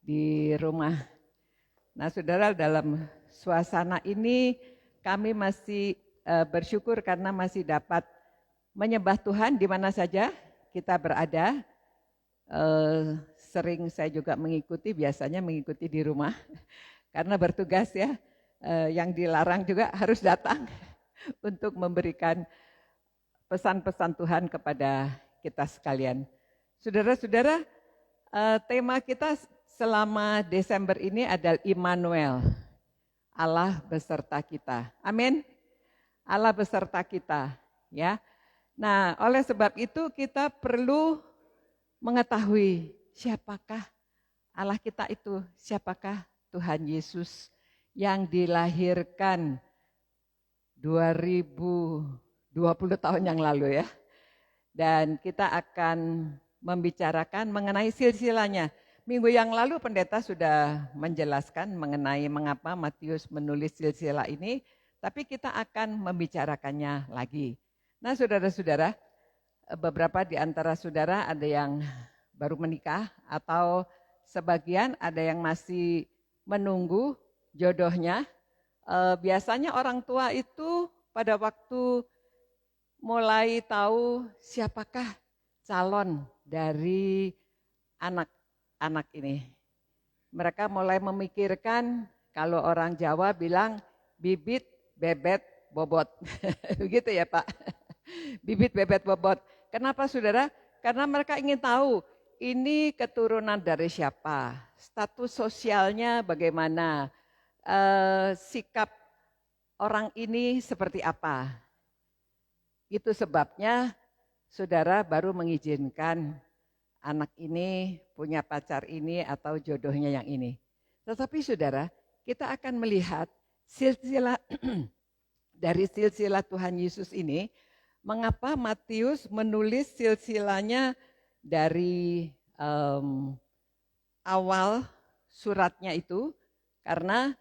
di rumah. Nah, saudara, dalam suasana ini kami masih bersyukur karena masih dapat menyembah Tuhan di mana saja kita berada. Sering saya juga biasanya mengikuti di rumah karena bertugas ya. Yang dilarang juga harus datang untuk memberikan pesan-pesan Tuhan kepada kita sekalian. Saudara-saudara, tema kita selama Desember ini adalah Immanuel, Allah beserta kita. Amin. Allah beserta kita, ya. Nah, oleh sebab itu kita perlu mengetahui siapakah Allah kita itu, siapakah Tuhan Yesus yang dilahirkan 2020 tahun yang lalu ya. Dan kita akan membicarakan mengenai silsilahnya. Minggu yang lalu pendeta sudah menjelaskan mengenai mengapa Matius menulis silsilah ini, tapi kita akan membicarakannya lagi. Nah, saudara-saudara, beberapa di antara saudara ada yang baru menikah atau sebagian ada yang masih menunggu jodohnya. Biasanya orang tua itu pada waktu mulai tahu siapakah calon dari anak-anak ini. Mereka mulai memikirkan, kalau orang Jawa bilang bibit, bebet, bobot. Begitu ya Pak? Bibit, bebet, bobot. Kenapa saudara? Karena mereka ingin tahu ini keturunan dari siapa, status sosialnya bagaimana, sikap orang ini seperti apa. Itu sebabnya saudara baru mengizinkan anak ini punya pacar ini atau jodohnya yang ini. Tetapi saudara, kita akan melihat silsilah dari silsilah Tuhan Yesus ini, mengapa Matius menulis silsilahnya dari awal suratnya itu, karena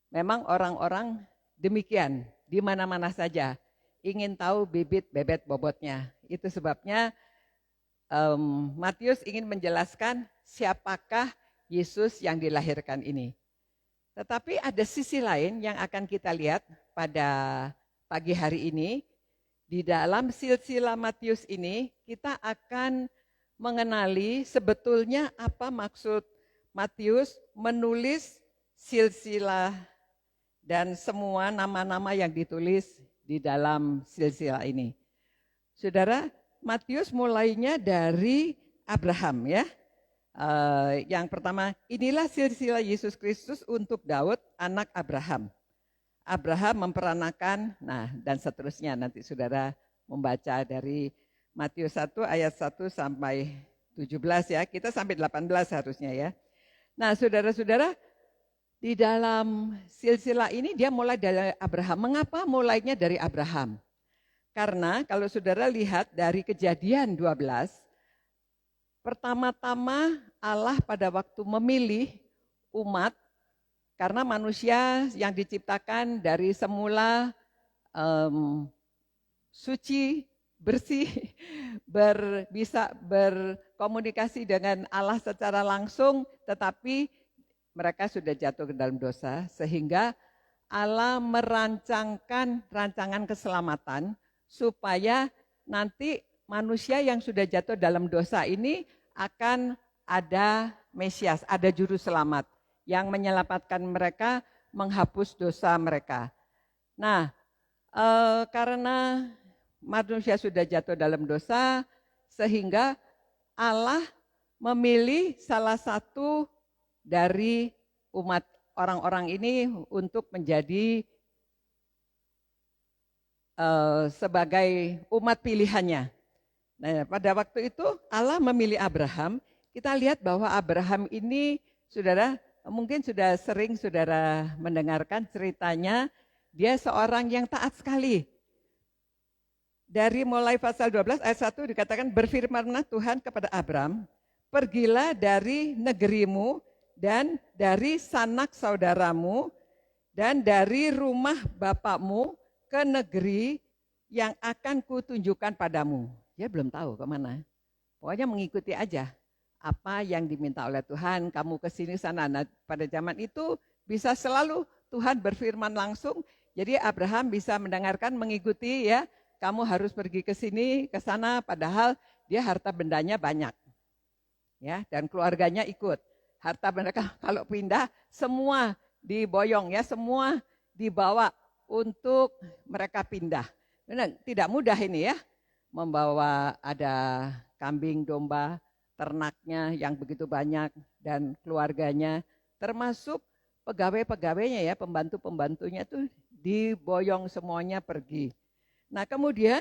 memang orang-orang demikian, di mana-mana saja ingin tahu bibit, bebet, bobotnya. Itu sebabnya Matius ingin menjelaskan siapakah Yesus yang dilahirkan ini. Tetapi ada sisi lain yang akan kita lihat pada pagi hari ini. Di dalam silsilah Matius ini kita akan mengenali sebetulnya apa maksud Matius menulis silsilah dan semua nama-nama yang ditulis di dalam silsilah ini. Saudara, Matius mulainya dari Abraham ya. Yang pertama, inilah silsilah Yesus Kristus untuk Daud, anak Abraham. Abraham memperanakan, dan seterusnya nanti saudara membaca dari Matius 1 ayat 1 sampai 17 ya. Kita sampai 18 harusnya ya. Nah, saudara-saudara, di dalam silsilah ini dia mulai dari Abraham. Mengapa mulainya dari Abraham? Karena kalau saudara lihat dari Kejadian 12, pertama-tama Allah pada waktu memilih umat, karena manusia yang diciptakan dari semula suci, bersih, bisa berkomunikasi dengan Allah secara langsung, tetapi mereka sudah jatuh ke dalam dosa, sehingga Allah merancangkan rancangan keselamatan supaya nanti manusia yang sudah jatuh dalam dosa ini akan ada Mesias, ada juru selamat yang menyelamatkan mereka, menghapus dosa mereka. Nah, karena manusia sudah jatuh dalam dosa, sehingga Allah memilih salah satu dari umat orang-orang ini untuk menjadi sebagai umat pilihannya. Nah, pada waktu itu Allah memilih Abraham. Kita lihat bahwa Abraham ini, saudara, mungkin sudah sering saudara mendengarkan ceritanya, dia seorang yang taat sekali. Dari mulai pasal 12 ayat 1 dikatakan, berfirmanlah Tuhan kepada Abram, pergilah dari negerimu dan dari sanak saudaramu dan dari rumah bapakmu ke negeri yang akan kutunjukkan padamu. Dia belum tahu kemana, pokoknya mengikuti aja apa yang diminta oleh Tuhan, kamu ke sini sana. Nah, pada zaman itu bisa selalu Tuhan berfirman langsung. Jadi Abraham bisa mendengarkan, mengikuti ya. Kamu harus pergi ke sini, ke sana, padahal dia harta bendanya banyak. Ya, dan keluarganya ikut. Harta benda kalau pindah semua diboyong ya, semua dibawa untuk mereka pindah. Benar, tidak mudah ini ya. Membawa ada kambing, domba, ternaknya yang begitu banyak dan keluarganya, termasuk pegawai-pegawainya ya, pembantu-pembantunya itu diboyong semuanya pergi. Nah, kemudian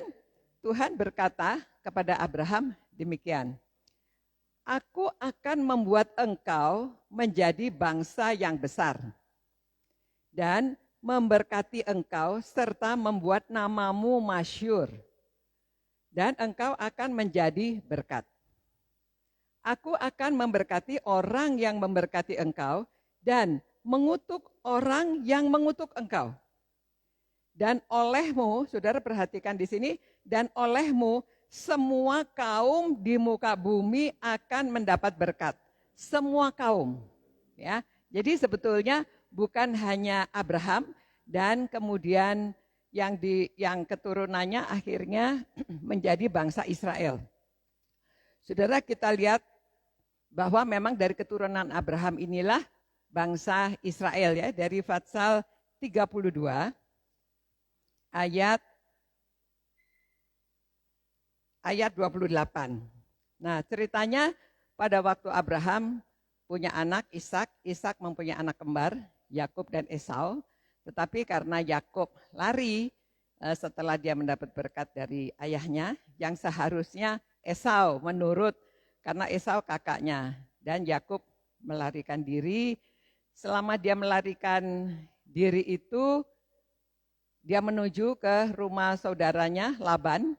Tuhan berkata kepada Abraham demikian, Aku akan membuat engkau menjadi bangsa yang besar dan memberkati engkau serta membuat namamu masyhur dan engkau akan menjadi berkat. Aku akan memberkati orang yang memberkati engkau dan mengutuk orang yang mengutuk engkau. Dan olehmu, saudara perhatikan di sini, dan olehmu semua kaum di muka bumi akan mendapat berkat. Semua kaum. Ya. Jadi sebetulnya bukan hanya Abraham dan kemudian yang keturunannya akhirnya menjadi bangsa Israel. Saudara, kita lihat bahwa memang dari keturunan Abraham inilah bangsa Israel ya, dari Fatsal 32 ayat 28. Nah, ceritanya pada waktu Abraham punya anak Ishak, Ishak mempunyai anak kembar Yakub dan Esau, tetapi karena Yakub lari setelah dia mendapat berkat dari ayahnya, yang seharusnya Esau menurut karena Esau kakaknya, dan Yakub melarikan diri. Selama dia melarikan diri itu, dia menuju ke rumah saudaranya Laban.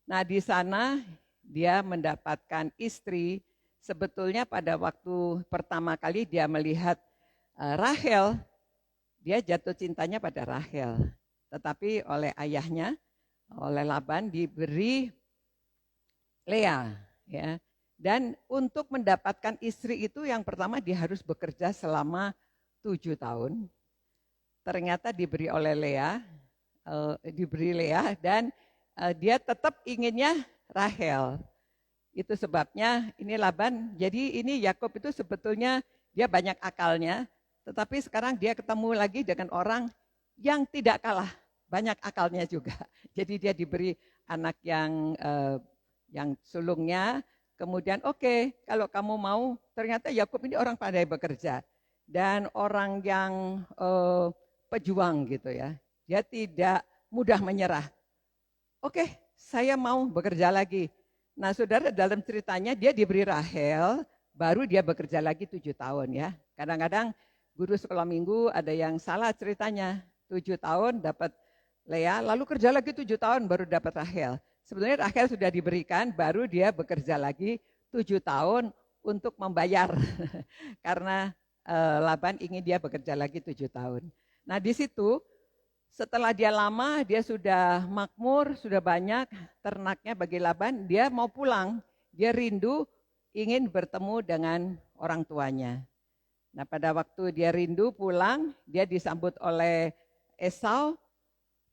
Nah, di sana dia mendapatkan istri. Sebetulnya pada waktu pertama kali dia melihat Rahel, dia jatuh cintanya pada Rahel. Tetapi oleh ayahnya, oleh Laban diberi Lea, ya. Dan untuk mendapatkan istri itu yang pertama dia harus bekerja selama 7 tahun. Ternyata diberi oleh Lea, dan dia tetap inginnya Rahel. Itu sebabnya ini Laban, jadi ini Yakub itu sebetulnya dia banyak akalnya, tetapi sekarang dia ketemu lagi dengan orang yang tidak kalah banyak akalnya juga. Jadi dia diberi anak yang sulungnya, kemudian oke, kalau kamu mau, ternyata Yakub ini orang pandai bekerja dan orang yang pejuang gitu ya. Dia tidak mudah menyerah. Oke, saya mau bekerja lagi. Nah, saudara, dalam ceritanya dia diberi Rahel, baru dia bekerja lagi 7 tahun ya. Kadang-kadang guru sekolah minggu ada yang salah ceritanya. 7 tahun dapat Lea, lalu kerja lagi 7 tahun baru dapat Rahel. Sebenarnya Rahel sudah diberikan, baru dia bekerja lagi 7 tahun untuk membayar. Karena Laban ingin dia bekerja lagi 7 tahun. Nah, di situ setelah dia lama, dia sudah makmur, sudah banyak ternaknya bagi Laban, dia mau pulang. Dia rindu ingin bertemu dengan orang tuanya. Nah, pada waktu dia rindu pulang, dia disambut oleh Esau,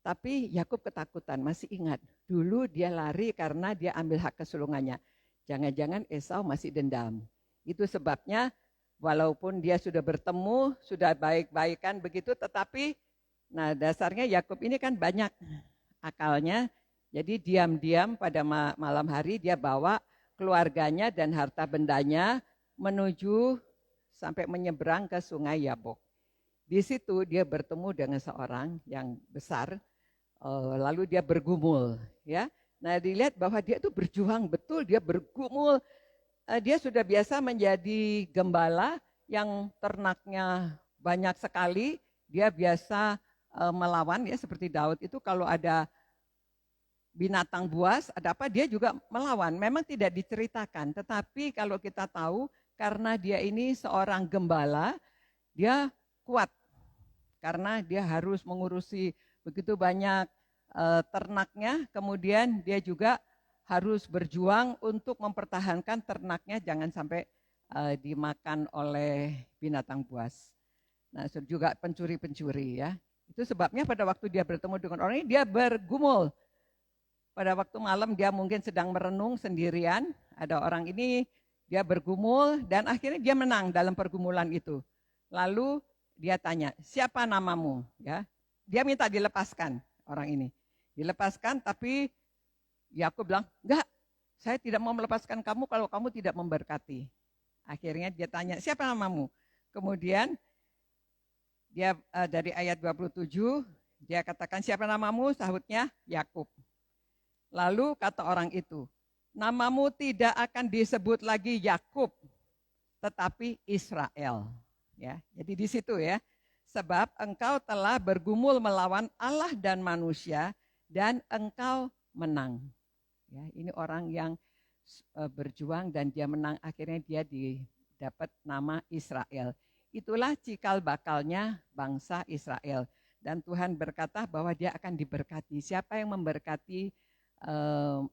tapi Yakub ketakutan, masih ingat. Dulu dia lari karena dia ambil hak kesulungannya. Jangan-jangan Esau masih dendam. Itu sebabnya walaupun dia sudah bertemu, sudah baik-baikan begitu, tetapi nah, dasarnya Yakub ini kan banyak akalnya, jadi diam-diam pada malam hari dia bawa keluarganya dan harta bendanya menuju sampai menyeberang ke sungai Yabok. Di situ dia bertemu dengan seorang yang besar, lalu dia bergumul. Ya. Nah, dilihat bahwa dia itu berjuang betul, dia bergumul. Dia sudah biasa menjadi gembala yang ternaknya banyak sekali, dia biasa melawan ya, seperti Daud itu kalau ada binatang buas, ada apa dia juga melawan. Memang tidak diceritakan, tetapi kalau kita tahu karena dia ini seorang gembala, dia kuat karena dia harus mengurusi begitu banyak ternaknya, kemudian dia juga harus berjuang untuk mempertahankan ternaknya jangan sampai dimakan oleh binatang buas. Nah, juga pencuri-pencuri ya. Itu sebabnya pada waktu dia bertemu dengan orang ini, dia bergumul. Pada waktu malam dia mungkin sedang merenung sendirian, ada orang ini, dia bergumul dan akhirnya dia menang dalam pergumulan itu. Lalu dia tanya, siapa namamu? Ya, dia minta dilepaskan orang ini. Dilepaskan, tapi Yakub bilang, enggak, saya tidak mau melepaskan kamu kalau kamu tidak memberkati. Akhirnya dia tanya, siapa namamu? Kemudian dia dari ayat 27, dia katakan, siapa namamu? Sahutnya, Yakub. Lalu kata orang itu, namamu tidak akan disebut lagi Yakub, tetapi Israel. Ya, jadi di situ ya, sebab engkau telah bergumul melawan Allah dan manusia, dan engkau menang. Ya, ini orang yang berjuang dan dia menang, akhirnya dia dapat nama Israel. Itulah cikal bakalnya bangsa Israel. Dan Tuhan berkata bahwa dia akan diberkati. Siapa yang memberkati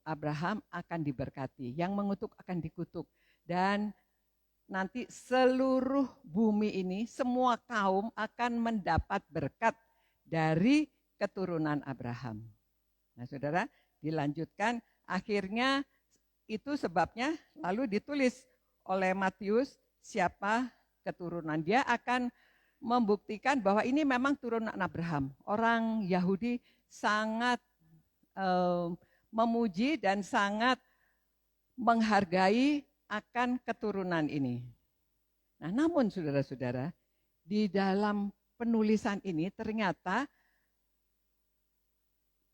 Abraham akan diberkati, yang mengutuk akan dikutuk. Dan nanti seluruh bumi ini, semua kaum akan mendapat berkat dari keturunan Abraham. Nah saudara, dilanjutkan, akhirnya itu sebabnya lalu ditulis oleh Matius siapa keturunan. Dia akan membuktikan bahwa ini memang turunan Abraham. Orang Yahudi sangat memuji dan sangat menghargai akan keturunan ini. Nah, namun saudara-saudara, di dalam penulisan ini ternyata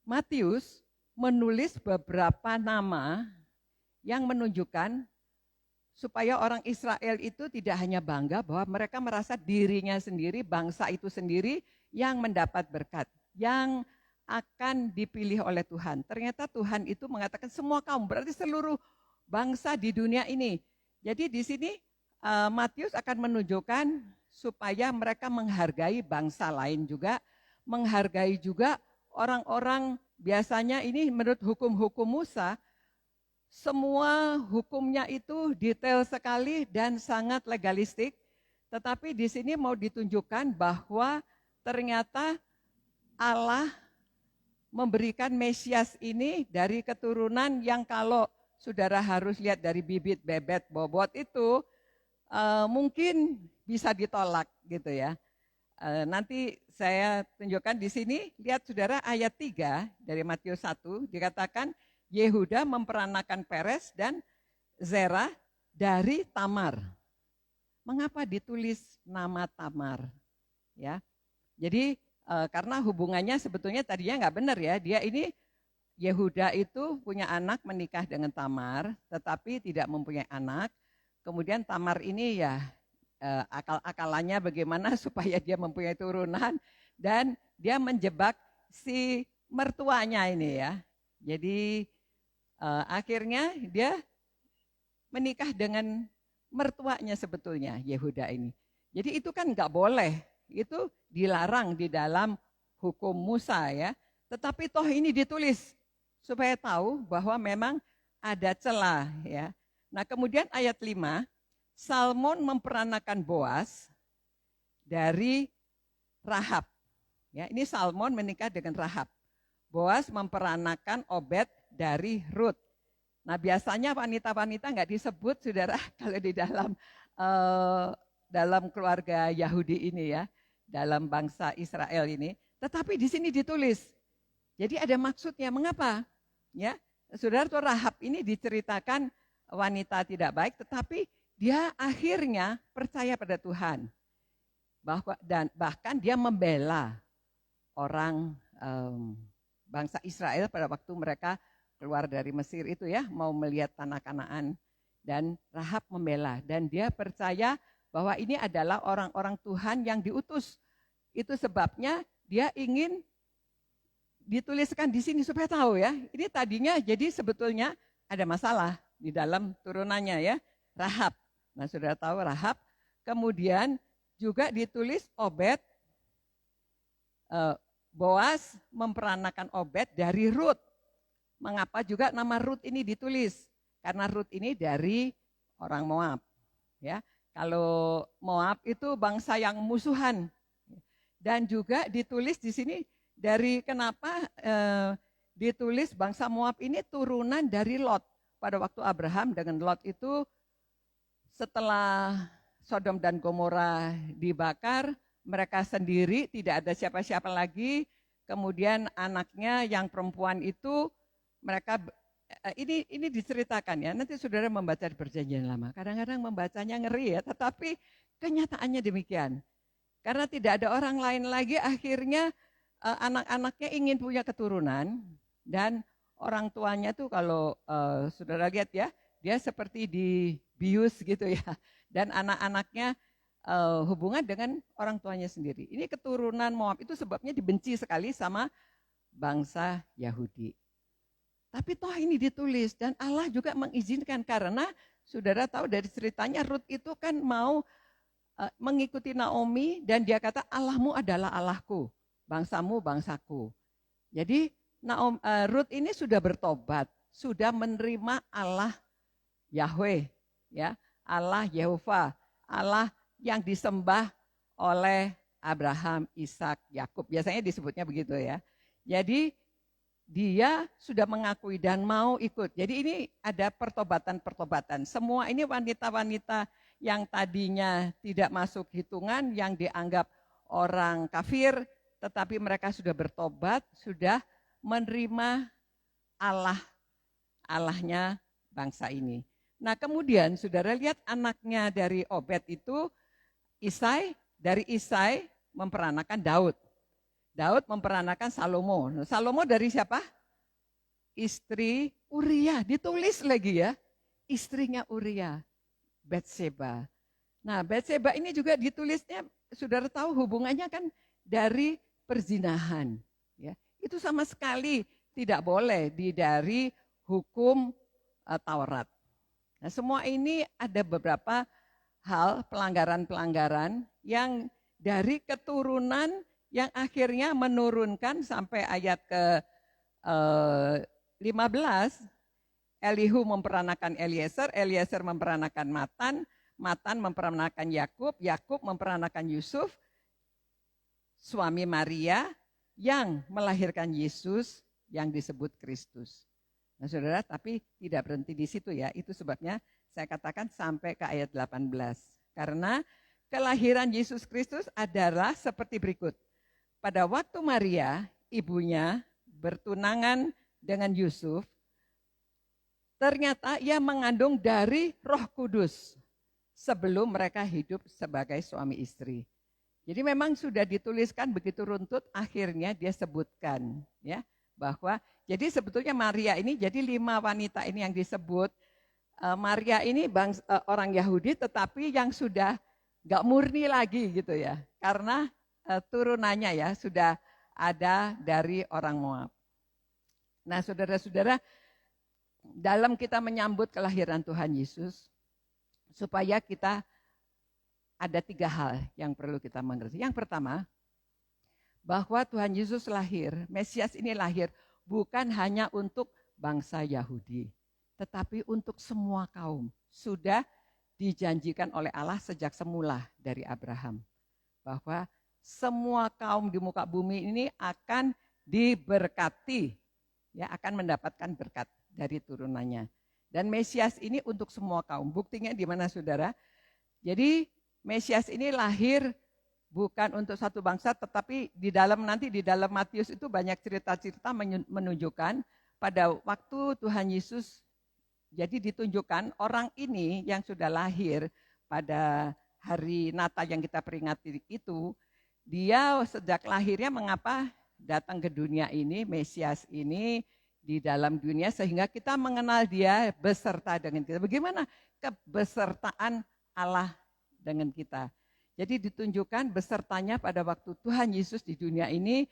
Matius menulis beberapa nama yang menunjukkan supaya orang Israel itu tidak hanya bangga bahwa mereka merasa dirinya sendiri, bangsa itu sendiri yang mendapat berkat, yang akan dipilih oleh Tuhan. Ternyata Tuhan itu mengatakan semua kaum, berarti seluruh bangsa di dunia ini. Jadi di sini Matius akan menunjukkan supaya mereka menghargai bangsa lain juga, menghargai juga orang-orang biasanya ini menurut hukum-hukum Musa, semua hukumnya itu detail sekali dan sangat legalistik, tetapi di sini mau ditunjukkan bahwa ternyata Allah memberikan Mesias ini dari keturunan yang kalau saudara harus lihat dari bibit bebet bobot itu mungkin bisa ditolak gitu ya. Nanti saya tunjukkan di sini, lihat saudara ayat 3 dari Matius 1 dikatakan Yehuda memperanakan Peres dan Zerah dari Tamar. Mengapa ditulis nama Tamar? Ya, jadi karena hubungannya sebetulnya tadinya nggak benar ya. Dia ini Yehuda itu punya anak menikah dengan Tamar, tetapi tidak mempunyai anak. Kemudian Tamar ini ya akal-akalannya bagaimana supaya dia mempunyai turunan dan dia menjebak si mertuanya ini ya. Jadi akhirnya dia menikah dengan mertuanya sebetulnya Yehuda ini. Jadi itu kan nggak boleh, itu dilarang di dalam hukum Musa ya. Tetapi toh ini ditulis supaya tahu bahwa memang ada celah ya. Nah kemudian ayat 5, Salmon memperanakan Boas dari Rahab. Ya, ini Salmon menikah dengan Rahab. Boas memperanakan Obed dari Rut. Nah biasanya wanita-wanita nggak disebut saudara kalau di dalam keluarga Yahudi ini ya, dalam bangsa Israel ini. Tetapi di sini ditulis. Jadi ada maksudnya. Mengapa? Ya, saudara tuh Rahab ini diceritakan wanita tidak baik, tetapi dia akhirnya percaya pada Tuhan. Dan bahkan dia membela orang bangsa Israel pada waktu mereka keluar dari Mesir itu ya, mau melihat tanah Kanaan. Dan Rahab membela dan dia percaya bahwa ini adalah orang-orang Tuhan yang diutus. Itu sebabnya dia ingin dituliskan di sini supaya tahu ya. Ini tadinya jadi sebetulnya ada masalah di dalam turunannya ya, Rahab. Nah, saudara tahu Rahab. Kemudian juga ditulis Obed, Boas memperanakan Obed dari Rut. mengapa juga nama Rut ini ditulis? Karena Rut ini dari orang Moab. Ya, kalau Moab itu bangsa yang musuhan. Dan juga ditulis di sini dari kenapa ditulis bangsa Moab ini turunan dari Lot. Pada waktu Abraham dengan Lot itu setelah Sodom dan Gomora dibakar, mereka sendiri tidak ada siapa-siapa lagi. Kemudian anaknya yang perempuan itu mereka ini diceritakan ya. Nanti saudara membaca di Perjanjian Lama. Kadang-kadang membacanya ngeri ya, tetapi kenyataannya demikian. Karena tidak ada orang lain lagi, akhirnya anak-anaknya ingin punya keturunan dan orang tuanya tuh kalau saudara lihat ya, dia seperti dibius gitu ya. Dan anak-anaknya hubungan dengan orang tuanya sendiri. Ini keturunan Moab itu sebabnya dibenci sekali sama bangsa Yahudi. Tapi toh ini ditulis dan Allah juga mengizinkan karena saudara tahu dari ceritanya Rut itu kan mau mengikuti Naomi dan dia kata Allahmu adalah Allahku, bangsamu bangsaku. Jadi Rut ini sudah bertobat, sudah menerima Allah Yahweh, ya, Allah Yehova, Allah yang disembah oleh Abraham, Ishak, Yakub. Biasanya disebutnya begitu ya. Jadi dia sudah mengakui dan mau ikut. Jadi ini ada pertobatan-pertobatan. Semua ini wanita-wanita yang tadinya tidak masuk hitungan, yang dianggap orang kafir, tetapi mereka sudah bertobat, sudah menerima Allahnya bangsa ini. Nah kemudian saudara lihat anaknya dari Obed itu Isai, dari Isai memperanakan Daud. Daud memperanakan Salomo. Salomo dari siapa? Istri Uria, ditulis lagi ya. Istrinya Uria, Batseba. Nah Batseba ini juga ditulisnya, saudara tahu hubungannya kan dari perzinahan. Ya. Itu sama sekali tidak boleh dari hukum Taurat. Nah semua ini ada beberapa hal pelanggaran-pelanggaran yang dari keturunan yang akhirnya menurunkan sampai ayat ke-15, Elihu memperanakan Eliezer, Eliezer memperanakan Matan, Matan memperanakan Yakub, Yakub memperanakan Yusuf, suami Maria yang melahirkan Yesus yang disebut Kristus. Nah saudara, tapi tidak berhenti di situ ya, itu sebabnya saya katakan sampai ke ayat 18. Karena kelahiran Yesus Kristus adalah seperti berikut. Pada waktu Maria, ibunya bertunangan dengan Yusuf, ternyata ia mengandung dari Roh Kudus sebelum mereka hidup sebagai suami istri. Jadi memang sudah dituliskan begitu runtut, akhirnya dia sebutkan ya bahwa jadi sebetulnya Maria ini jadi 5 wanita ini yang disebut Maria ini orang Yahudi tetapi yang sudah gak murni lagi gitu ya, karena turunannya ya sudah ada dari orang Moab. Nah saudara-saudara, dalam kita menyambut kelahiran Tuhan Yesus, supaya kita ada 3 hal yang perlu kita mengerti. Yang pertama, bahwa Tuhan Yesus lahir, Mesias ini lahir bukan hanya untuk bangsa Yahudi, tetapi untuk semua kaum. Sudah dijanjikan oleh Allah sejak semula dari Abraham, bahwa semua kaum di muka bumi ini akan diberkati, ya akan mendapatkan berkat dari turunannya. Dan Mesias ini untuk semua kaum. Buktinya di mana saudara? Jadi Mesias ini lahir bukan untuk satu bangsa, tetapi di dalam Matius itu banyak cerita-cerita menunjukkan pada waktu Tuhan Yesus jadi ditunjukkan orang ini yang sudah lahir pada hari Natal yang kita peringati itu, dia sejak lahirnya mengapa datang ke dunia ini, Mesias ini di dalam dunia sehingga kita mengenal dia beserta dengan kita. Bagaimana kebesertaan Allah dengan kita. Jadi ditunjukkan besertanya pada waktu Tuhan Yesus di dunia ini,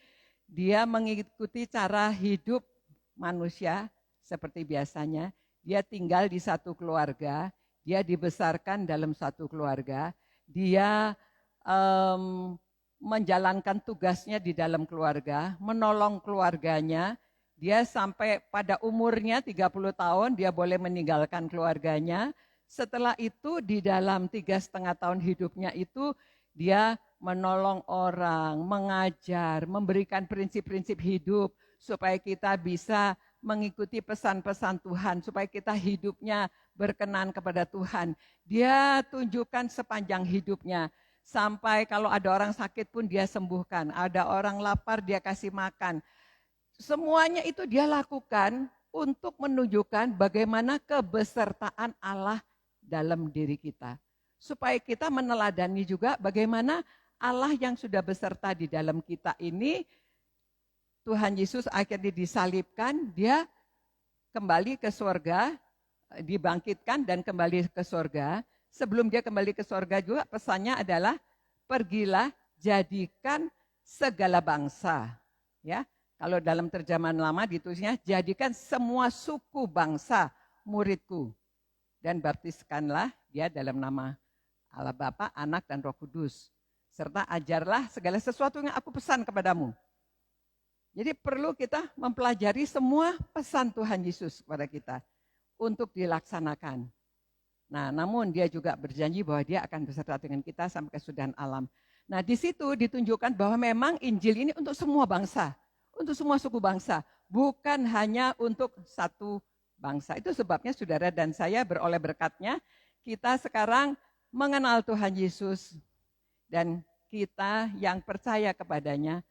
dia mengikuti cara hidup manusia seperti biasanya. Dia tinggal di satu keluarga, dia dibesarkan dalam satu keluarga, dia menjalankan tugasnya di dalam keluarga, menolong keluarganya, Dia sampai pada umurnya 30 tahun, dia boleh meninggalkan keluarganya. Setelah itu di dalam 3,5 tahun hidupnya itu, dia menolong orang, mengajar, memberikan prinsip-prinsip hidup, supaya kita bisa mengikuti pesan-pesan Tuhan, supaya kita hidupnya berkenan kepada Tuhan. Dia tunjukkan sepanjang hidupnya, sampai kalau ada orang sakit pun dia sembuhkan, ada orang lapar dia kasih makan. Semuanya itu dia lakukan untuk menunjukkan bagaimana kebesertaan Allah dalam diri kita. Supaya kita meneladani juga bagaimana Allah yang sudah beserta di dalam kita ini, Tuhan Yesus akhirnya disalibkan, dia kembali ke surga, dibangkitkan dan kembali ke surga. Sebelum dia kembali ke surga juga pesannya adalah pergilah jadikan segala bangsa. Ya, kalau dalam terjemahan lama ditulisnya jadikan semua suku bangsa muridku dan baptiskanlah dia dalam nama Allah Bapa, Anak dan Roh Kudus. Serta ajarlah segala sesuatu yang aku pesan kepadamu. Jadi perlu kita mempelajari semua pesan Tuhan Yesus kepada kita untuk dilaksanakan. Nah, namun dia juga berjanji bahwa dia akan beserta dengan kita sampai kesudahan alam. Nah, di situ ditunjukkan bahwa memang Injil ini untuk semua bangsa, untuk semua suku bangsa, bukan hanya untuk satu bangsa. Itu sebabnya saudara dan saya beroleh berkatnya, kita sekarang mengenal Tuhan Yesus dan kita yang percaya kepadanya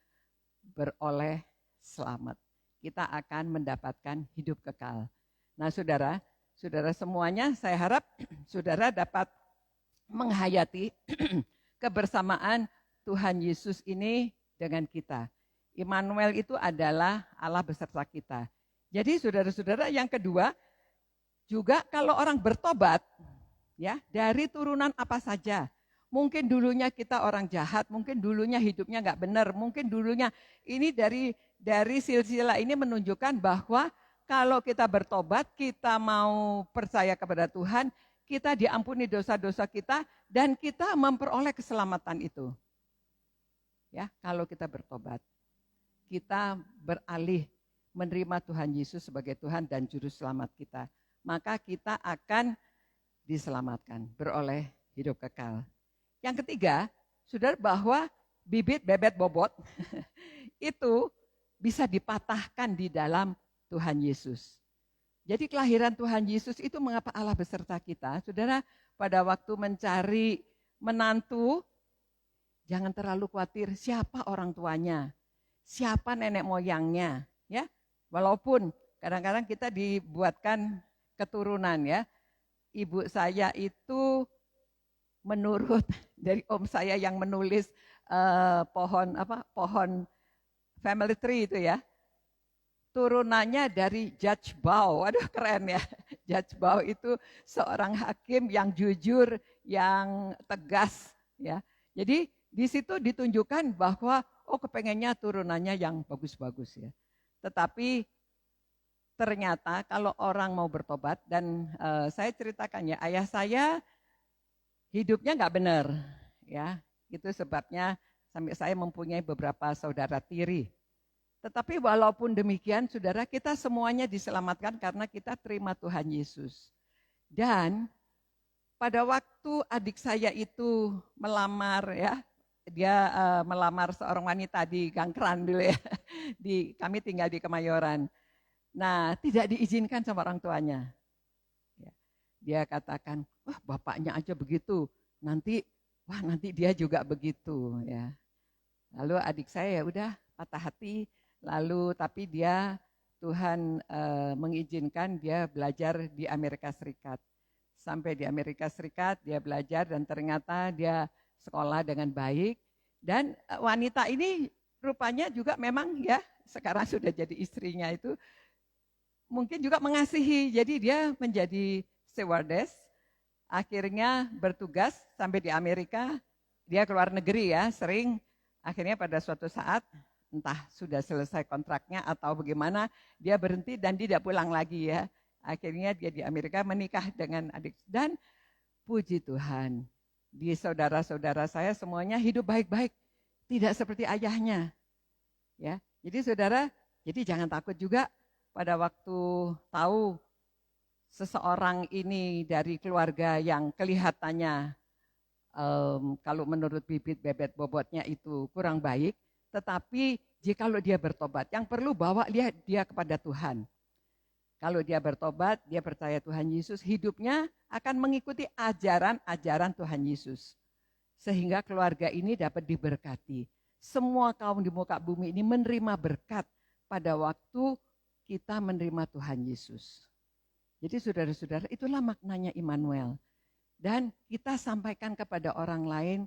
beroleh selamat. Kita akan mendapatkan hidup kekal. Nah, saudara semuanya, saya harap saudara dapat menghayati kebersamaan Tuhan Yesus ini dengan kita. Immanuel itu adalah Allah beserta kita. Jadi saudara-saudara, yang kedua, juga kalau orang bertobat, ya, dari turunan apa saja. Mungkin dulunya kita orang jahat, mungkin dulunya hidupnya nggak benar, mungkin dulunya ini dari silsilah ini menunjukkan bahwa kalau kita bertobat, kita mau percaya kepada Tuhan, kita diampuni dosa-dosa kita dan kita memperoleh keselamatan itu. Ya, kalau kita bertobat, kita beralih menerima Tuhan Yesus sebagai Tuhan dan juru selamat kita, maka kita akan diselamatkan, beroleh hidup kekal. Yang ketiga, saudara, bahwa bibit bebet bobot itu bisa dipatahkan di dalam Tuhan Yesus. Jadi kelahiran Tuhan Yesus itu mengapa Allah beserta kita. Saudara, pada waktu mencari menantu, jangan terlalu khawatir siapa orang tuanya, siapa nenek moyangnya. Ya, walaupun kadang-kadang kita dibuatkan keturunan, ya. Ibu saya itu menurut dari om saya yang menulis pohon family tree itu, ya, turunannya dari Judge Bao. Waduh, keren ya. Judge Bao itu seorang hakim yang jujur, yang tegas, ya. Jadi di situ ditunjukkan bahwa kepengennya turunannya yang bagus-bagus, ya. Tetapi ternyata kalau orang mau bertobat, dan saya ceritakan, ya, ayah saya hidupnya nggak benar, ya. Itu sebabnya sampai saya mempunyai beberapa saudara tiri. Tetapi walaupun demikian, saudara, kita semuanya diselamatkan karena kita terima Tuhan Yesus. Dan pada waktu adik saya itu melamar, ya, dia melamar seorang wanita di Gangkeran dulu, ya. Kami tinggal di Kemayoran. Nah, tidak diizinkan sama orang tuanya. Dia katakan, wah, bapaknya aja begitu, nanti dia juga begitu, ya. Lalu adik saya ya udah patah hati, lalu tapi Tuhan mengizinkan dia belajar di Amerika Serikat. Sampai di Amerika Serikat dia belajar dan ternyata dia sekolah dengan baik. Dan wanita ini rupanya juga memang, ya, sekarang sudah jadi istrinya itu mungkin juga mengasihi, jadi dia menjadi stewardess, akhirnya bertugas sampai di Amerika, dia keluar negeri, ya, sering, akhirnya pada suatu saat, entah sudah selesai kontraknya atau bagaimana, dia berhenti dan tidak pulang lagi, ya. Akhirnya dia di Amerika menikah dengan adik, dan puji Tuhan, di saudara-saudara saya semuanya hidup baik-baik, tidak seperti ayahnya, ya. Jadi saudara, jadi jangan takut juga pada waktu tahu seseorang ini dari keluarga yang kelihatannya kalau menurut bibit bebet bobotnya itu kurang baik, tetapi jikalau dia bertobat, yang perlu bawa dia kepada Tuhan. Kalau dia bertobat, dia percaya Tuhan Yesus, hidupnya akan mengikuti ajaran-ajaran Tuhan Yesus. Sehingga keluarga ini dapat diberkati. Semua kaum di muka bumi ini menerima berkat pada waktu kita menerima Tuhan Yesus. Jadi saudara-saudara, itulah maknanya Immanuel. Dan kita sampaikan kepada orang lain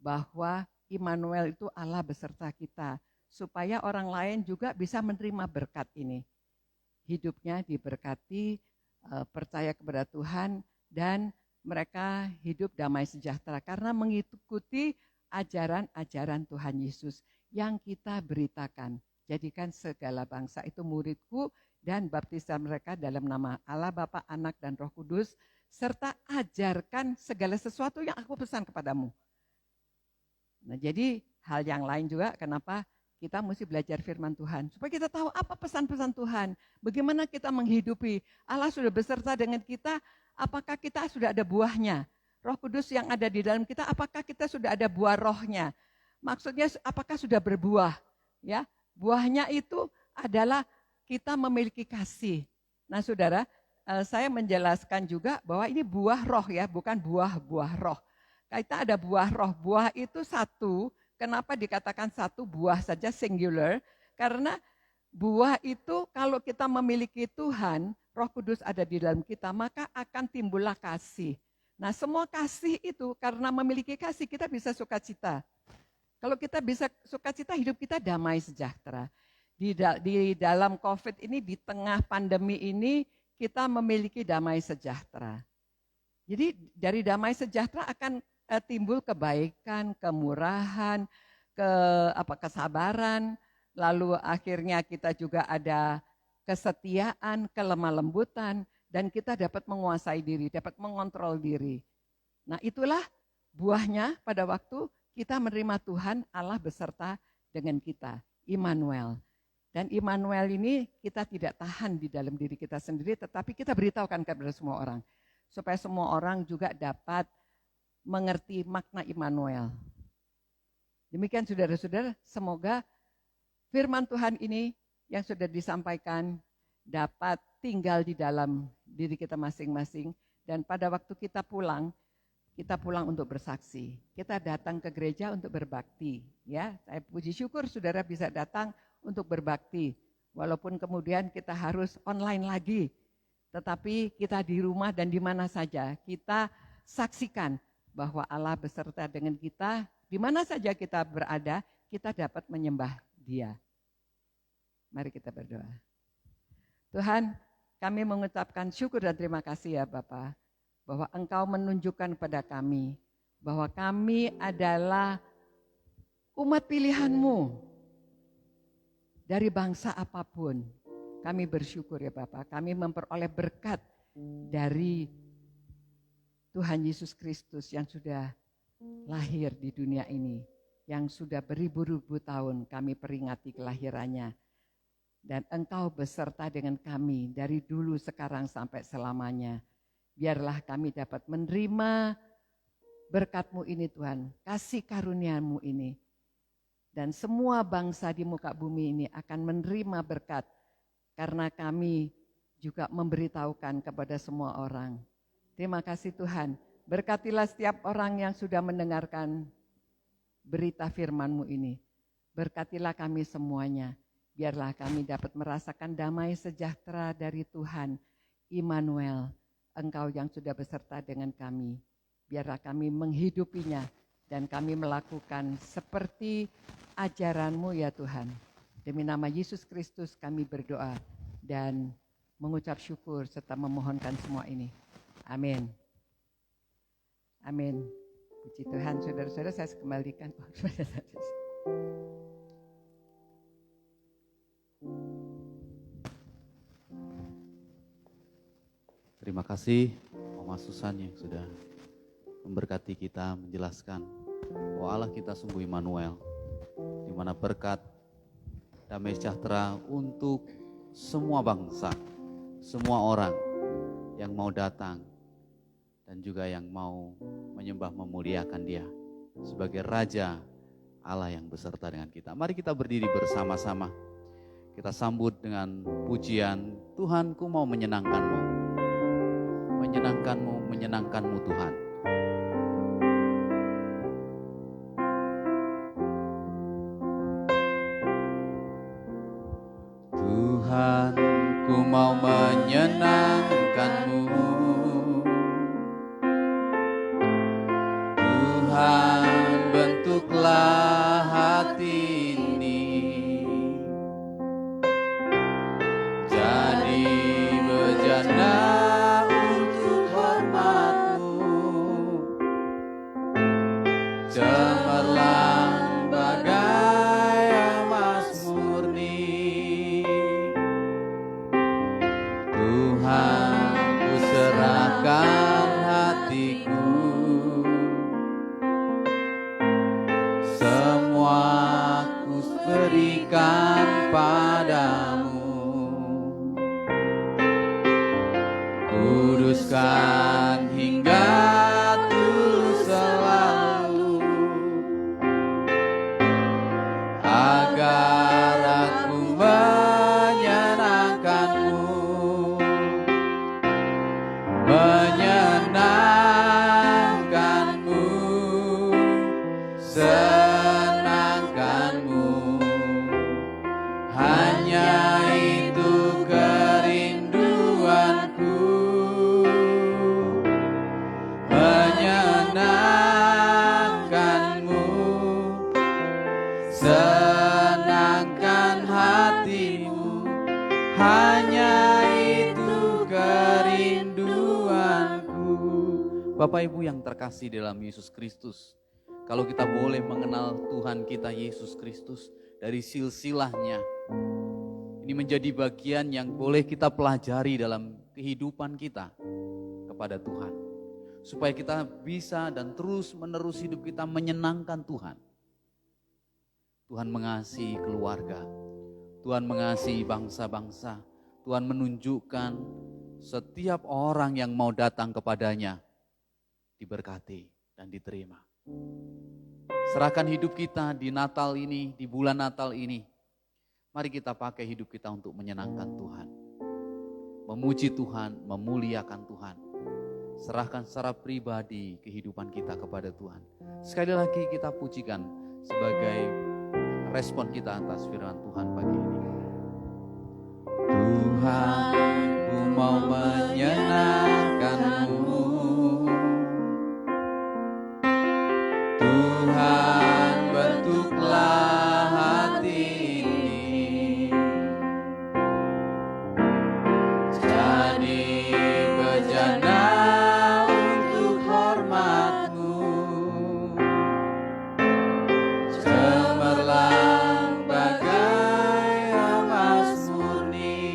bahwa Immanuel itu Allah beserta kita. Supaya orang lain juga bisa menerima berkat ini. Hidupnya diberkati, percaya kepada Tuhan, dan mereka hidup damai sejahtera. Karena mengikuti ajaran-ajaran Tuhan Yesus yang kita beritakan. Jadikan segala bangsa itu muridku, dan baptiskan mereka dalam nama Allah Bapa, Anak, dan Roh Kudus, serta ajarkan segala sesuatu yang aku pesan kepadamu. Nah, jadi hal yang lain juga kenapa kita mesti belajar firman Tuhan. Supaya kita tahu apa pesan-pesan Tuhan. Bagaimana kita menghidupi. Allah sudah beserta dengan kita, apakah kita sudah ada buahnya. Roh Kudus yang ada di dalam kita, apakah kita sudah ada buah rohnya. Maksudnya apakah sudah berbuah. Ya, buahnya itu adalah kita memiliki kasih. Nah saudara, saya menjelaskan juga bahwa ini buah roh ya, bukan buah-buah roh. Kita ada buah roh, buah itu satu. Kenapa dikatakan satu buah saja singular? Karena buah itu kalau kita memiliki Tuhan, Roh Kudus ada di dalam kita, maka akan timbullah kasih. Nah semua kasih itu karena memiliki kasih kita bisa sukacita. Kalau kita bisa sukacita, hidup kita damai sejahtera. Di dalam COVID ini, di tengah pandemi ini, kita memiliki damai sejahtera. Jadi dari damai sejahtera akan timbul kebaikan, kemurahan, kesabaran, lalu akhirnya kita juga ada kesetiaan, kelemah lembutan, dan kita dapat menguasai diri, dapat mengontrol diri. Nah itulah buahnya pada waktu kita menerima Tuhan, Allah beserta dengan kita, Immanuel. Dan Immanuel ini kita tidak tahan di dalam diri kita sendiri, tetapi kita beritahukan kepada semua orang. Supaya semua orang juga dapat mengerti makna Immanuel. Demikian saudara-saudara, semoga firman Tuhan ini yang sudah disampaikan dapat tinggal di dalam diri kita masing-masing. Dan pada waktu kita pulang untuk bersaksi. Kita datang ke gereja untuk berbakti. Ya, saya puji syukur saudara bisa datang untuk berbakti. Walaupun kemudian kita harus online lagi. Tetapi kita di rumah dan di mana saja, kita saksikan bahwa Allah beserta dengan kita. Di mana saja kita berada, kita dapat menyembah Dia. Mari kita berdoa. Tuhan, kami mengucapkan syukur dan terima kasih ya Bapak, bahwa Engkau menunjukkan kepada kami bahwa kami adalah umat pilihan-Mu dari bangsa apapun. Kami bersyukur ya Bapak, kami memperoleh berkat dari Tuhan Yesus Kristus yang sudah lahir di dunia ini, yang sudah beribu-ribu tahun kami peringati kelahirannya. Dan Engkau beserta dengan kami dari dulu, sekarang, sampai selamanya. Biarlah kami dapat menerima berkat-Mu ini Tuhan, kasih karunia-Mu ini. Dan semua bangsa di muka bumi ini akan menerima berkat, karena kami juga memberitahukan kepada semua orang. Terima kasih Tuhan, berkatilah setiap orang yang sudah mendengarkan berita firman-Mu ini. Berkatilah kami semuanya, biarlah kami dapat merasakan damai sejahtera dari Tuhan, Immanuel. Engkau yang sudah beserta dengan kami, biarlah kami menghidupinya dan kami melakukan seperti ajaran-Mu ya Tuhan. Demi nama Yesus Kristus kami berdoa dan mengucap syukur serta memohonkan semua ini. Amin. Amin. Puji Tuhan, saudara-saudara, saya kembalikan. Terima kasih Mama Susan yang sudah memberkati kita, menjelaskan bahwa Allah kita sungguh Immanuel, di mana berkat damai sejahtera untuk semua bangsa, semua orang yang mau datang dan juga yang mau menyembah memuliakan Dia sebagai Raja Allah yang beserta dengan kita. Mari kita berdiri bersama-sama. Kita sambut dengan pujian, Tuhan, ku mau menyenangkan-Mu. Menyenangkan-Mu, menyenangkan-Mu Tuhan. Tuhan, ku mau menyenangkan-Mu. Tuhan, bentuklah hati ini jadi bejana untuk hormat-Mu, cemerlang bagai emas murni. Tuhan, ku serahkan hatiku, semua ku berikan padamu. Kuduskan hingga tulus selalu, agar aku menyenangkan-Mu. Menyenangkan-Mu, senangkan-Mu, hanya itu kerinduanku. Menyenangkan-Mu, senangkan hatimu, hanya itu kerinduanku. Bapak Ibu yang terkasih dalam Yesus Kristus, kalau kita boleh mengenal Tuhan kita Yesus Kristus dari silsilahnya, ini menjadi bagian yang boleh kita pelajari dalam kehidupan kita kepada Tuhan. Supaya kita bisa dan terus menerus hidup kita menyenangkan Tuhan. Tuhan mengasihi keluarga, Tuhan mengasihi bangsa-bangsa, Tuhan menunjukkan setiap orang yang mau datang kepadanya diberkati dan diterima. Serahkan hidup kita di Natal ini, di bulan Natal ini. Mari kita pakai hidup kita untuk menyenangkan Tuhan. Memuji Tuhan, memuliakan Tuhan. Serahkan secara pribadi kehidupan kita kepada Tuhan. Sekali lagi kita pujikan sebagai respon kita atas firman Tuhan pagi ini. Tuhan, ku mau menyenangkan-Mu. Tuhan, bentuklah hati ini jadi bejana untuk hormat-Mu, cemerlang bagai emas murni.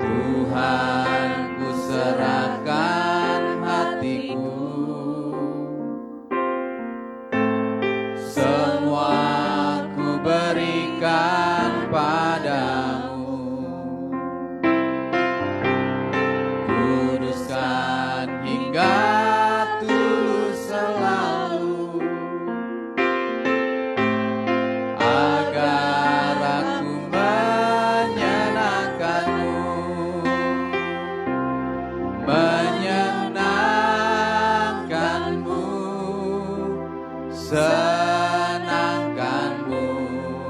Tuhan, ku serahkan hatiku, semua ku berikan padamu. Kuduskan hingga tulus selalu, agar aku menyenangkan-Mu. Menyenangkan-Mu,